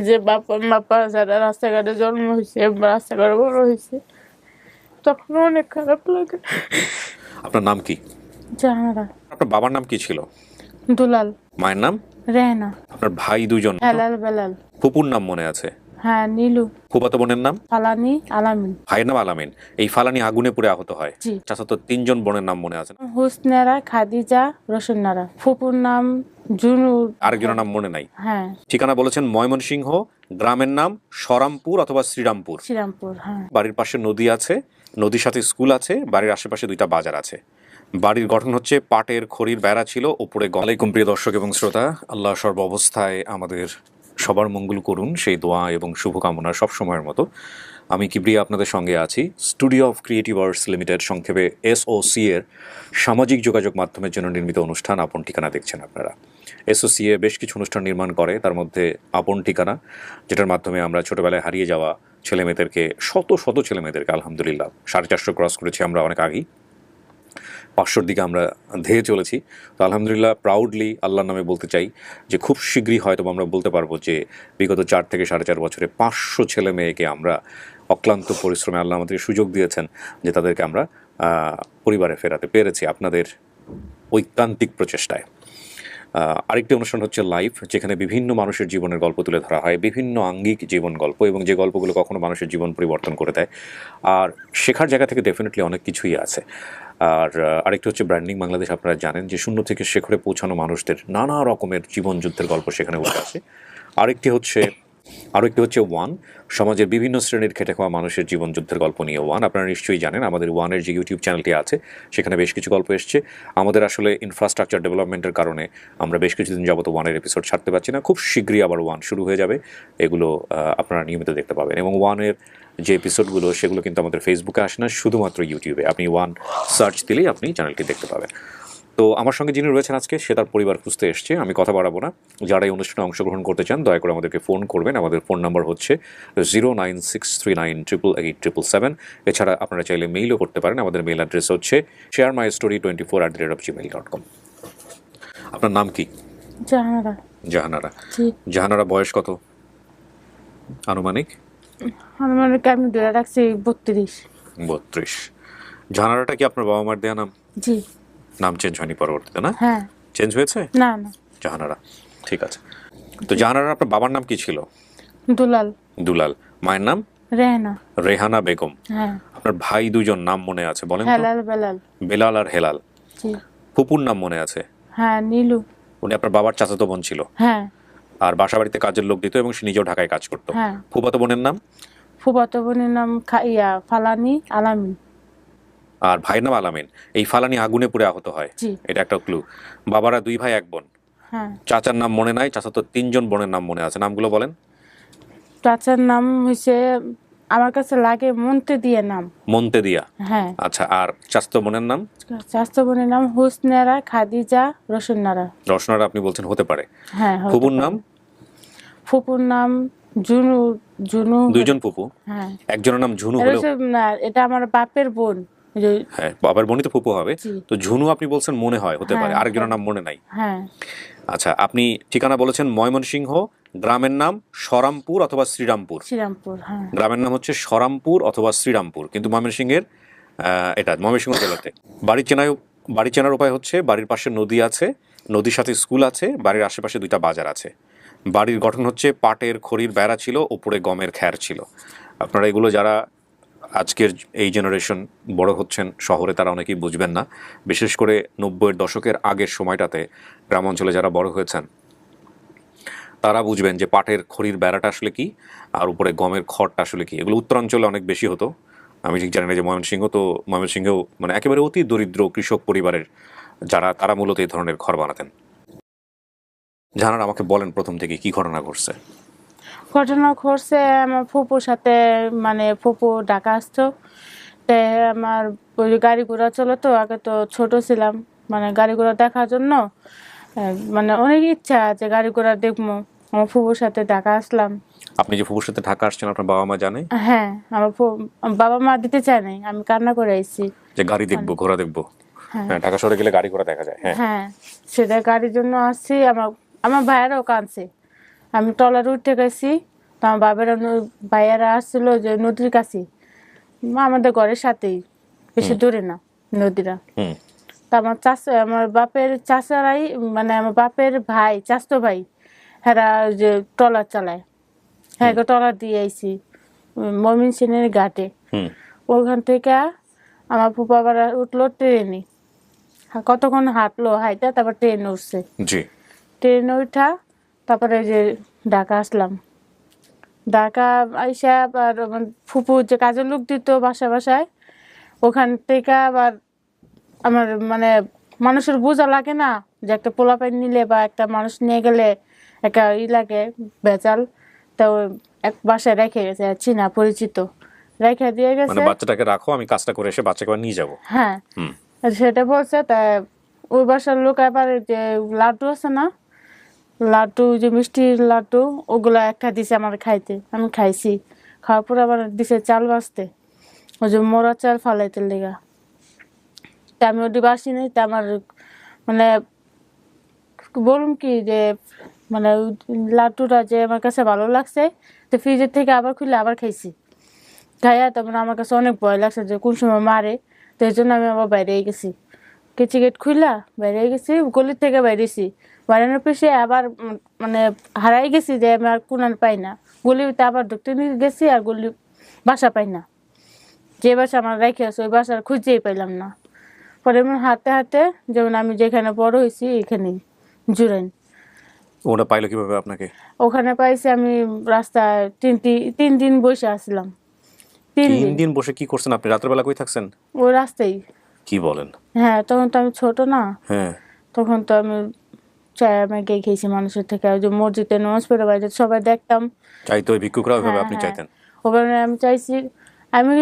যে বাপা যারা রাস্তাঘাটে জন্ম হয়েছে বা রাস্তাঘাটে বড় হয়েছে, তখন অনেক খারাপ লাগে। আপনার নাম কি? জাহানারা। আপনার বাবার নাম কি ছিল? দুলাল। মায়ের নাম? রেহানা। আপনার ভাই দুজন তো? হেলাল বেলাল। ফুপুর নাম মনে আছে? হ্যাঁ, নীলু। ফুফাতো বোনের নাম? ফালানি আলামিন। ভাইয়ের নাম আলামিন। এই ফালানি আগুনে পুড়ে আহত হয়। জি। চাচাতো 3 জন বোনের নাম মনে আছে না? হুসনেরা, খাদিজা, রোশনারা। ফুপুর নাম জুনু। আরেকজনের নাম মনে নাই। হ্যাঁ। ঠিকানা বলেছেন ময়মনসিংহ, গ্রামের নাম সরামপুর অথবা শ্রীরামপুর। শ্রীরামপুর। হ্যাঁ। বাড়ির পাশে নদী আছে, নদীর সাথে স্কুল আছে, বাড়ির আশেপাশে 2টা বাজার আছে। বাড়ির গঠন হচ্ছে পাটের খড়ির বেড়া ছিল, ওপরে গলাইকুম। প্রিয় দর্শক এবং শ্রোতা, আল্লাহ সর্ব অবস্থায় আমাদের সবার মঙ্গল করুন, সেই দোয়া এবং শুভকামনা সবসময়ের মতো। আমি কিবরিয়া আপনাদের সঙ্গে আছি। Studio of creative arts limited, সংক্ষেপে SOC এর সামাজিক যোগাযোগ মাধ্যমের জন্য নির্মিত অনুষ্ঠান আপন ঠিকানা দেখছেন আপনারা। SOC বেশ কিছু অনুষ্ঠান নির্মাণ করে, তার মধ্যে আপন ঠিকানা, যেটার মাধ্যমে আমরা ছোটোবেলায় হারিয়ে যাওয়া ছেলেমেয়েদেরকে, শত শত ছেলেমেয়েদেরকে, আলহামদুলিল্লাহ 450 ক্রস করেছি আমরা অনেক আগেই, 500-র দিকে আমরা ধেয়ে চলেছি। তো আলহামদুলিল্লাহ প্রাউডলি আল্লাহর নামে বলতে চাই যে খুব শীঘ্রই হয়তো আমরা বলতে পারবো যে বিগত 4 থেকে 4.5 বছরে 500 ছেলে মেয়েকে আমরা অক্লান্ত পরিশ্রমে আল্লাহ আমাদের সুযোগ দিয়েছেন যে তাদেরকে আমরা পরিবারে ফেরাতে পেরেছি আপনাদের ঐকান্তিক প্রচেষ্টায়। আরেকটি অনুষ্ঠান হচ্ছে লাইভ, যেখানে বিভিন্ন মানুষের জীবনের গল্প তুলে ধরা হয়, বিভিন্ন আঙ্গিক জীবন গল্প, এবং যে গল্পগুলো কখনো মানুষের জীবন পরিবর্তন করে দেয়। আর শেখার জায়গা থেকে ডেফিনেটলি অনেক কিছুই আছে। আর আরেকটি হচ্ছে ব্র্যান্ডিং বাংলাদেশ। আপনারা জানেন যে শূন্য থেকে শেখরে পৌঁছানো মানুষদের নানা রকমের জীবন যুদ্ধের গল্প সেখানে উঠে আসে। আরেকটি হচ্ছে ওয়ান, সমাজের বিভিন্ন শ্রেণীর খেটে খাওয়া মানুষের জীবন যুদ্ধের গল্প নিয়ে ওয়ান। আপনারা নিশ্চয়ই জানেন আমাদের ওয়ানের যে ইউটিউব চ্যানেলটি আছে সেখানে বেশ কিছু গল্প এসছে। আমাদের আসলে ইনফ্রাস্ট্রাকচার ডেভেলপমেন্টের কারণে আমরা বেশ কিছুদিন যাবত ওয়ানের এপিসোড ছাড়তে পারছি না। খুব শীঘ্রই আবার ওয়ান শুরু হয়ে যাবে, এগুলো আপনারা নিয়মিত দেখতে পাবেন। এবং ওয়ানের যে এপিসোডগুলো সেগুলো কিন্তু আমাদের ফেসবুকে আসে না, শুধুমাত্র ইউটিউবে। আপনি ওয়ান সার্চ দিলেই আপনি চ্যানেলটি দেখতে পাবেন। তো আমার সঙ্গে যিনি রয়েছেন আজকে, সে তার পরিবার খুঁজতে এসছে, আমি কথা বাড়াবো না। যারা এই অনুষ্ঠানে অংশগ্রহণ করতে চান দয়া করে আমাদেরকে ফোন করবেন। আমাদের ফোন নাম্বার হচ্ছে 09639887777। এছাড়া আপনারা চাইলে মেইলও করতে পারেন। আমাদের মেইল অ্যাড্রেস হচ্ছে sharemystory24@gmail.com। আপনার নাম কি? জাহানারা। জাহানারা। জি। জাহানারা বয়স কত আনুমানিক? আনুমানিক আমি ধরে রাখছি 32। 32। জাহানারাটা কি আপনার বাবা মার দেয়া নাম? জি। নাম চেঞ্জ হয়নি পরবর্তীতে, না? হ্যাঁ। চেঞ্জ হয়েছে? না না। জাহানারা, ঠিক আছে। তো জাহানারা আপনার বাবার নাম কি ছিল? দুলাল। দুলাল। মায়ের নাম? রেহানা। রেহানা বেগম। হ্যাঁ। আপনার ভাই দুজন নাম মনে আছে বলেন তো? হেলাল বেলাল। বেলাল আর হেলাল। জি। ফুপুর নাম মনে আছে? হ্যাঁ, নীলু। উনি আপনার বাবার চাচাতো বোন ছিল, হ্যাঁ। আর বাসা বাড়িতে কাজের লোক দিত এবং সে নিজেও ঢাকায় কাজ করতো। হ্যাঁ। ফুফাতো বোনের নাম? ফুফাতো বোনের নাম ফালানি আলামিন। আর ভাইয়ের নাম আলামিন। এই ফালানি আগুনে পুড়ে আহত হয়। জি। এটা একটা ক্লু। বাবারা 2 ভাই 1 বোন। হ্যাঁ। চাচার নাম মনে নাই, চাচাতো 3 জন বোনের নাম মনে আছে, নামগুলো বলেন। চাচার নাম হচ্ছে, আমার কাছে লাগে মন্তে দিয়ে নাম। মন্তে দিয়া? হ্যাঁ। আচ্ছা, আর চাচাতো বোনের নাম? চাচাতো বোনের নাম হুসনেরা, খাদিজা, রোশনারা। রসনারা আপনি বলছেন হতে পারে। হ্যাঁ। ফুপুর নাম? ফুপুর নাম জুনু। জুনু। 2 জন ফুপু? হ্যাঁ। একজনের নাম ঝুনু এটা হলেও? হচ্ছে না, এটা আমার বাপের বোন। হ্যাঁ, বাবার বোনই তো ফুপু হবে। জি। তো ঝুনু আপনি বলছেন মনে হয় হতে পারে, হ্যাঁ। আরেকজনের নাম মনে নাই। হ্যাঁ। আচ্ছা, আপনি ঠিকানা বলেছেন ময়মনসিংহ, গ্রামের নাম সরামপুর অথবা শ্রীরামপুর। শ্রীরামপুর। হ্যাঁ। গ্রামের নাম হচ্ছে সরামপুর অথবা শ্রীরামপুর, কিন্তু ময়মনসিংহের এটা ময়মনসিংহ জেলাতে। বাড়ি চেনার উপায় হচ্ছে বাড়ির পাশে নদী আছে, নদীর সাথে স্কুল আছে, বাড়ির আশেপাশে 2টা বাজার আছে। বাড়ির গঠন হচ্ছে পাটের খড়ির বেড়া ছিল, ওপরে গমের খ্যার ছিল। আপনারা এগুলো যারা আজকের এই জেনারেশন বড় হচ্ছেন শহরে, তারা অনেকেই বুঝবেন না। বিশেষ করে 90-এর দশকের আগের সময়টাতে গ্রাম অঞ্চলে যারা বড় হয়েছেন তারা বুঝবেন যে পাটের খড়ির বেড়াটা আসলে কি, আর উপরে গমের খড়টা আসলে কি। এগুলো উত্তরাঞ্চলে অনেক বেশি হতো। আমি ঠিক জানি না যে ময়মনসিংহেও মানে একেবারে অতি দরিদ্র কৃষক পরিবারের যারা, তারা মূলত এই ধরনের ঘর বানাতেন। জানার আমাকে বলেন প্রথম থেকে কি ঘটনা ঘটছে। ঘটনা ঘটছে আমার ফুপুর সাথে, মানে ফুপু ঢাকা আসতো। তে আমার ওই গাড়ি ঘোড়া চলো তো, আগে তো ছোট ছিলাম, মানে গাড়ি ঘোড়া দেখার জন্য মানে অনেক ইচ্ছা যে গাড়ি ঘোড়া দেখবো। আমার ফুপুর সাথে ঢাকা আসলাম। আপনি যে ফুপুর সাথে ঢাকা আসছেন, আপনার বাবা মা জানে? হ্যাঁ। আমার বাবা মা দিতে চায় নাই, আমি কান্না করে আইছি যে গাড়ি দেখবো, ঘোড়া দেখবো? হ্যাঁ। হ্যাঁ, ঢাকা শহরে গেলে গাড়ি ঘোড়া দেখা যায়। হ্যাঁ। হ্যাঁ, সেটা গাড়ির জন্য আসছি। আমার আমার ভাইয়েরাও কাঁদছে আমি ট্রলার উঠতে গেছি, তো আমার বাবারা ভাইয়ারা আসছিল যে নদীর কাছে, আমাদের ঘরের সাথেই, বেশি দূরে না নদীরা। হুম তা আমার আমার বাপের চাচারাই, মানে আমার বাপের ভাই, চাচতো ভাই, হেরা যে ট্রলার চালায়, হ্যাঁ ট্রলার দিয়ে আইছি ময়মনসিংহের ঘাটে। হুম ওখান থেকে আমার ফুপা বাবা উঠলো ট্রেনে, কতক্ষণ হাঁটলো, হাইটা তারপর ট্রেনে উঠছে। জি ট্রেনে উঠা তারপরে যে ঢাকা আসলাম। ঢাকা আইসা আবার আমার ফুপু যে কাজের লোক দিত বাসায় বাসায়, ওখান থেকে আবার আমার মানে মানুষের বোঝা লাগে না যে একটা পোলাপাইন নিলে বা একটা মানুষ নিয়ে গেলে একটা লাগে ভেজাল। তো এক বাসায় রেখে গেছে, চীনা পরিচিত, রেখে দিয়ে মানে গেছে। বাচ্চাটাকে রাখো, আমি কাজটা করে এসে বাচ্চাকে আবার নিয়ে যাবো। হ্যাঁ, হুম সেটা বলছে। তা ওই বাসার লোক আবার যে লাড্ডু আছে না, লাড্ডু যে মিষ্টির লাড্ডু, ওগুলো একটা দিছে আমার খাইতে, আমি খাইছি। খাওয়ার পরে আবার দিছে চাল বাজতে, ওই যে মোড়া চাল ফালাইতে লেগা। তা আমি ওটি বাসি নাই। তা আমার মানে বলুন কি যে মানে ওই লাড্ডুটা যে আমার কাছে ভালো লাগছে, তো ফ্রিজের থেকে আবার খুলে আবার খাইছি। খাইয়া তারপরে আমার কাছে অনেক ভয় লাগছে যে কোন সময় মারে, তো এই জন্য আমি আবার বাইরে গেছি। কিছু গেট খুললা বাইরে গেছি, গলির থেকে বাইরেছি, বাইরানোর পিছিয়ে আবার মানে হারাই গেছি যে আমি আর কোনান পাই না। গলিতে আবার ঢুকতে নিয়ে গেছি, আর গলি বাসা পাই না। যে বাসা আমার রেখে আছে ওই বাসার খুঁজেই পাইলাম না। পরে আমি হাঁটতে হাঁটতে, যেমন আমি যেখানে বড় হয়েছি এখানেই জুরাইন, ওটা পাইলো কিভাবে আপনাকে? ওখানে পাইছি। আমি রাস্তায় 3 দিন বসে আসছিলাম। 3 দিন 3 দিন বসে কি করছেন আপনি? রাতের বেলা কই থাকছেন? ওই রাস্তায়। কি বলেন? হ্যাঁ, তখন তো আমি ছোট না, হ্যাঁ তখন তো আমি চায় ম্যাগে খেয়েছি মানুষের থেকে। ওই যে মসজিদে নামাজ পড়ে বাইরে সবাই দেখতাম। চাইতো ওই ভিক্ষুকরা ওইভাবে হ্যাঁ আপনি হ্যাঁ, চাইতেন? ওখানে আমি চাইছি। আমি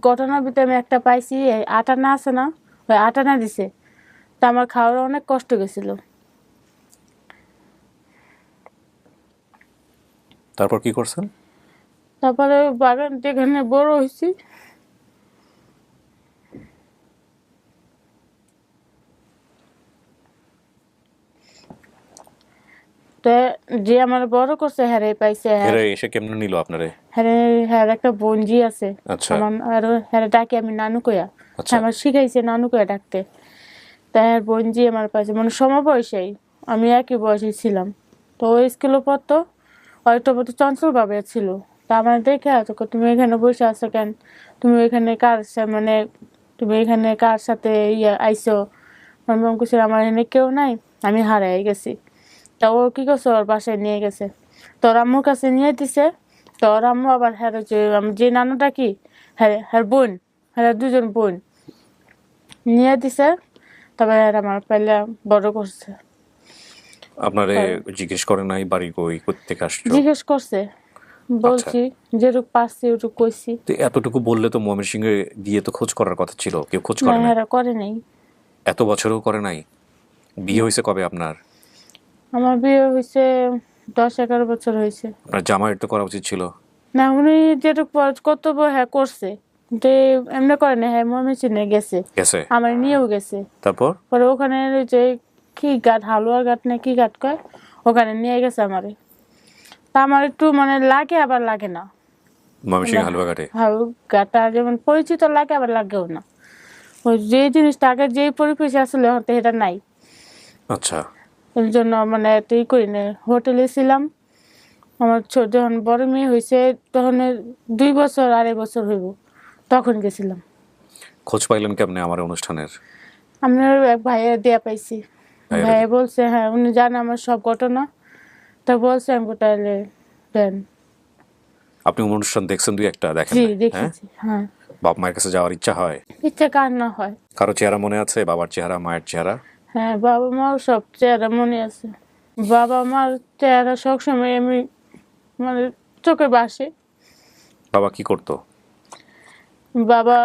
ঘটনার ভিতরে আমি একটা পাইছি, এই আটানা আছে না, ওই আটানা দিছে। তা আমার খাওয়ার অনেক কষ্ট গেছিল। তারপর কি করছেন? তারপরে বাগান যেখানে বড় হয়েছি, তো যে আমার বড় করছে হ্যারে পাইছে। এরা এসে কেমনে নিল আপনারে? হ্যারে হ্যার একটা বঞ্জি আছে আচ্ছা আমার, আর হ্যারে ডাকে আমি নানু কয়া। আচ্ছা আমার শিখাইছে নানু কয়া ডাকতে। তাই আর বঞ্জি আমার পাশে, মানে সমবয়সী, আমি একই বয়সে ছিলাম। তো ওই স্কুলে পড়তো, হয়তো একটু চঞ্চল ভাবে ছিল। তা আমার দেখে আছো, তুমি এখানে বসে আছো কেন, তুমি এখানে মানে তুমি এখানে কার সাথে আইসো। আমি বলছি আমার এখানে কেউ নাই, আমি হারাই গেছি। তা ও কি করছে, ওর বাসায় নিয়ে গেছে, তোর আম্মুর কাছে নিয়ে দিছে। তো ওর আম্মু আবার হ্যাঁ যে নানুটা কি, হ্যাঁ হ্যাঁ বোন, হ্যাঁ 2জন বোন নিয়ে দিছে। তবে আর আমার পেলে বড় করছে। আপনারে জিজ্ঞেস করে নাই বাড়ি কই, কোত্থেকে আসছো? জিজ্ঞেস করছে, বলছি যেটুক পারছি ওটুক কইছি। তো এতটুকু বললে তো ময়মনসিংহে গিয়ে তো খোঁজ করার কথা ছিল, কেউ খোঁজ না, করে না? এরা করে নাই। এত বছরও করে নাই? বিয়ে হয়েছে কবে আপনার? আমার বিয়ে হয়েছে 10-11 বছর হয়েছে। আপনার জামাইয়ের তো করা উচিত ছিল। না, উনি যেটুক কর্তব্য হ্যাঁ করছে, কিন্তু এমনি করে না। হ্যাঁ ময়মনসিংহে গেছে, গেছে? আমার নিয়েও গেছে। তারপর? পরে ওখানে ওই যে কি ঘাট, হালুয়া ঘাট না কি ঘাট কয়, ওখানে নিয়ে গেছে আমারে। তা আমার একটু মানে লাগে আবার লাগে না। ময়মনসিংহ হালুয়াঘাটে? ঘাটটা যেমন পরিচিত লাগে আবার লাগেও না। ওই যে জিনিসটা আগে যেই পরিবেশ আসলে হয়তো এটা নাই। আচ্ছা ওই জন্য মানে এতই করি না। হোটেলে ছিলাম, আমার যখন বড় মেয়ে হয়েছে তখন 2 বছর 2.5 বছর হইব, তখন গেছিলাম। খোঁজ পাইলেন কেমনে আমার অনুষ্ঠানের? আমি এক ভাইয়া দেয়া পাইছি। ভাইয়েরা ভাইয়া দিয়ে? বলছে হ্যাঁ উনি জানে আমার সব ঘটনা, তা বলছে আমি তাহলে দেন। আপনি অনুষ্ঠান দেখছেন দুই একটা, দেখেন জি নাই? হ্যাঁ, দেখেছি, হ্যাঁ। বাপ মায়ের কাছে যাওয়ার ইচ্ছা হয়? ইচ্ছা কার না হয়। কারো চেহারা মনে আছে, বাবার চেহারা, মায়ের চেহারা? হ্যাঁ, বাবা মাও সব চেহারা মনে আছে। বাবা মার চেহারা সবসময় আমি মানে চোখে ভাসে। বাবা কি করতো? বাবা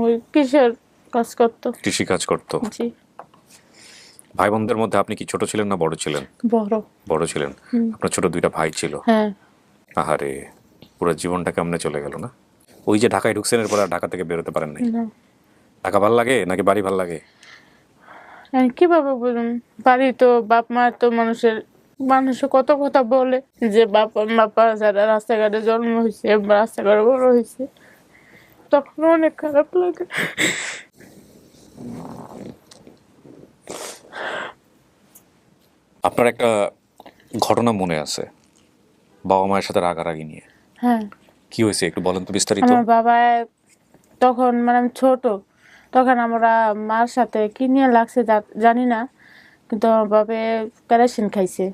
ওই কিসের কাজ করতো। কৃষি কাজ করতো? জি। ভাই বোনদের মধ্যে আপনি কি ছোট ছিলেন না বড় ছিলেন? বড়। বড় ছিলেন। আপনার ছোট দুইটা ভাই ছিল? হ্যাঁ। আহারে, পুরো জীবনটা কেমনে চলে গেল না? ওই যে ঢাকায় ঢুকছেন, এরপর আর ঢাকা থেকে বেরোতে পারেন নাই? না। ঢাকা ভাল লাগে নাকি বাড়ি ভাল লাগে? কিভাবে বলুন, বাড়ি তো বাপ মা তো মানুষের মানুষ কত কথা বলে যে বাবা বাবা যারা রাস্তাঘাটে জন্ম হয়েছে বা রাস্তাঘাটে বড় হয়েছে, তখন অনেক খারাপ লাগে। আপনার একটা ঘটনা মনে আছে বাবা মায়ের সাথে রাগারাগি নিয়ে, হ্যাঁ, কি হয়েছে একটু বলেন তো বিস্তারিত। আমার বাবা তখন মানে আমি ছোট, তখন আমরা মার সাথে কি নিয়ে লাগছে জানি না, কিন্তু আমার বাবা কেরোসিন খাইছে,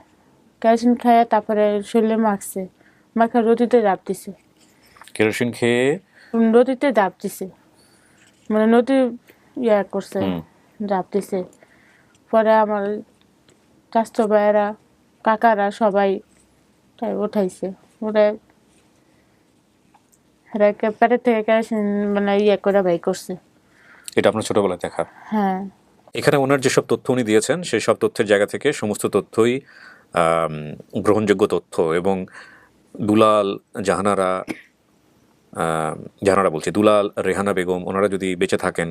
কেরোসিন খাইয়ে তারপরে শরীরে মাখছে, মাখা নদীতে ডাব দিছে, কেরোসিন খেয়ে নদীতে ডাব দিছে, মানে নদী ইয়া করছে, ডাব দিছে। পরে আমার চাচাতো ভাইয়েরা কাকারা সবাই তাই উঠাইছে, ওরা পেটের থেকে কেরোসিন মানে ইয়ে করে বাই করছে। এটা আপনার ছোটবেলায় দেখা। হ্যাঁ, এখানে ওনার যেসব তথ্য উনি দিয়েছেন সেই সব তথ্যের জায়গা থেকে সমস্ত তথ্যই গ্রহণযোগ্য তথ্য, এবং দুলাল জাহানারা জাহানারা বলছি দুলাল রেহানা বেগম ওনারা যদি বেঁচে থাকেন,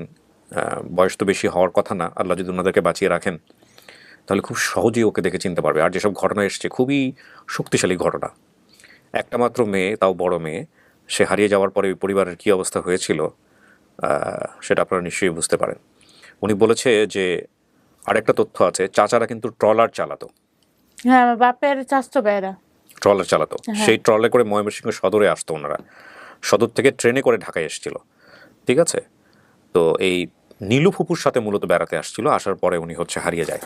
বয়স তো বেশি হওয়ার কথা না, আল্লাহ যদি ওনাদেরকে বাঁচিয়ে রাখেন তাহলে খুব সহজেই ওকে দেখে চিনতে পারবে। আর যেসব ঘটনা এসছে খুবই শক্তিশালী ঘটনা। একটা মাত্র মেয়ে, তাও বড় মেয়ে, সে হারিয়ে যাওয়ার পরে ওই পরিবারের কী অবস্থা হয়েছিল সেটা আপনারা নিশ্চয়ই বুঝতে পারেন। উনি বলেছে যে আরেকটা তথ্য আছে, চাচারা কিন্তু ট্রলার চালাতো, হ্যাঁ, আমার বাপের চাচাতো ভাইয়েরা। ট্রলার চালাতো, সেই ট্রলে করে ময়মনসিংহ সদরে আসতো ওনারা, সদর থেকে ট্রেনে করে ঢাকায় এসেছিল, ঠিক আছে। তো এই নীলু ফুপুর সাথে মূলত বেড়াতে আসছিল, আসার পরে উনি হচ্ছে হারিয়ে যায়।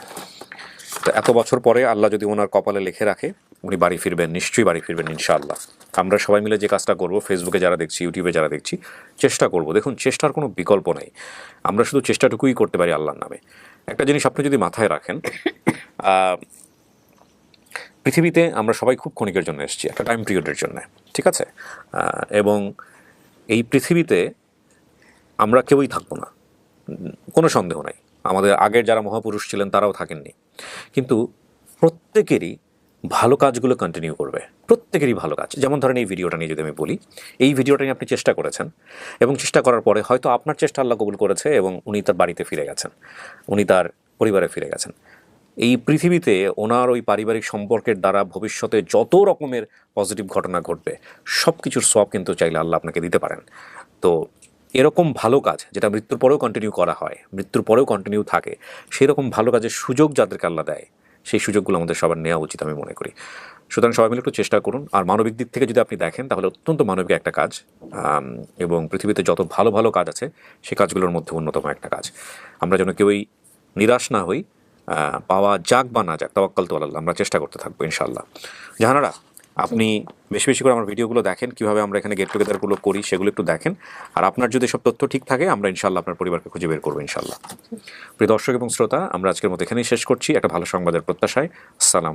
তো এত বছর পরে আল্লাহ যদি ওনার কপালে লিখে রাখে উনি বাড়ি ফিরবেন, নিশ্চয়ই বাড়ি ফিরবেন ইনশাআল্লাহ। আমরা সবাই মিলে যে কাজটা করব, ফেসবুকে যারা দেখছি, ইউটিউবে যারা দেখছি, চেষ্টা করব। দেখুন, চেষ্টার কোনো বিকল্প নেই, আমরা শুধু চেষ্টাটুকুই করতে পারি আল্লাহর নামে। একটা জিনিস আপনি যদি মাথায় রাখেন, পৃথিবীতে আমরা সবাই খুব ক্ষণিকের জন্য এসেছি, একটা টাইম পিরিয়ডের জন্য, ঠিক আছে। এবং এই পৃথিবীতে আমরা কেউই থাকবো না, কোনো সন্দেহ নাই। আমাদের আগের যারা মহাপুরুষ ছিলেন তারাও থাকেননি, কিন্তু প্রত্যেকেরই ভালো কাজগুলো কন্টিনিউ করবে, প্রত্যেকেরই ভালো কাজ। যেমন ধরেন এই ভিডিওটা নিয়ে যদি আমি বলি, এই ভিডিওটা নিয়ে আপনি চেষ্টা করেছেন, এবং চেষ্টা করার পরে হয়তো আপনার চেষ্টা আল্লাহ কবুল করেছে এবং উনি তার বাড়িতে ফিরে গেছেন, উনি তার পরিবারে ফিরে গেছেন। এই পৃথিবীতে ওনার ওই পারিবারিক সম্পর্কের দ্বারা ভবিষ্যতে যত রকমের পজিটিভ ঘটনা ঘটবে সব কিছুর সওয়াব কিন্তু চাইলে আল্লাহ আপনাকে দিতে পারেন। তো এরকম ভালো কাজ যেটা মৃত্যুর পরেও কন্টিনিউ করা হয়, মৃত্যুর পরেও কন্টিনিউ থাকে, সেই রকম ভালো কাজের সুযোগ যাদেরকে আল্লাহ দেয়, সেই সুযোগগুলো আমাদের সবার নেওয়া উচিত আমি মনে করি। সুতরাং সবাই মিলে একটু চেষ্টা করুন। আর মানবিক দিক থেকে যদি আপনি দেখেন তাহলে অত্যন্ত মানবিক একটা কাজ, এবং পৃথিবীতে যত ভালো ভালো কাজ আছে সেই কাজগুলোর মধ্যে অন্যতম একটা কাজ। আমরা যেন কেউই নিরাশ না হই, পাওয়া যাক বা না যাক, তাওয়াক্কাল তু আলাল্লাহ, আমরা চেষ্টা করতে থাকবো ইনশাআল্লাহ। জাহানারা, আপনি বেশি বেশি করে আমার ভিডিওগুলো দেখেন, কীভাবে আমরা এখানে গেট টুগেদারগুলো করি সেগুলো একটু দেখেন। আর আপনার যদি সব তথ্য ঠিক থাকে আমরা ইনশাআল্লাহ আপনার পরিবারকে খুঁজে বের করবো ইনশাআল্লাহ। প্রিয় দর্শক এবং শ্রোতা, আমরা আজকের মতো এখানেই শেষ করছি একটা ভালো সংবাদের প্রত্যাশায়। আসসালামু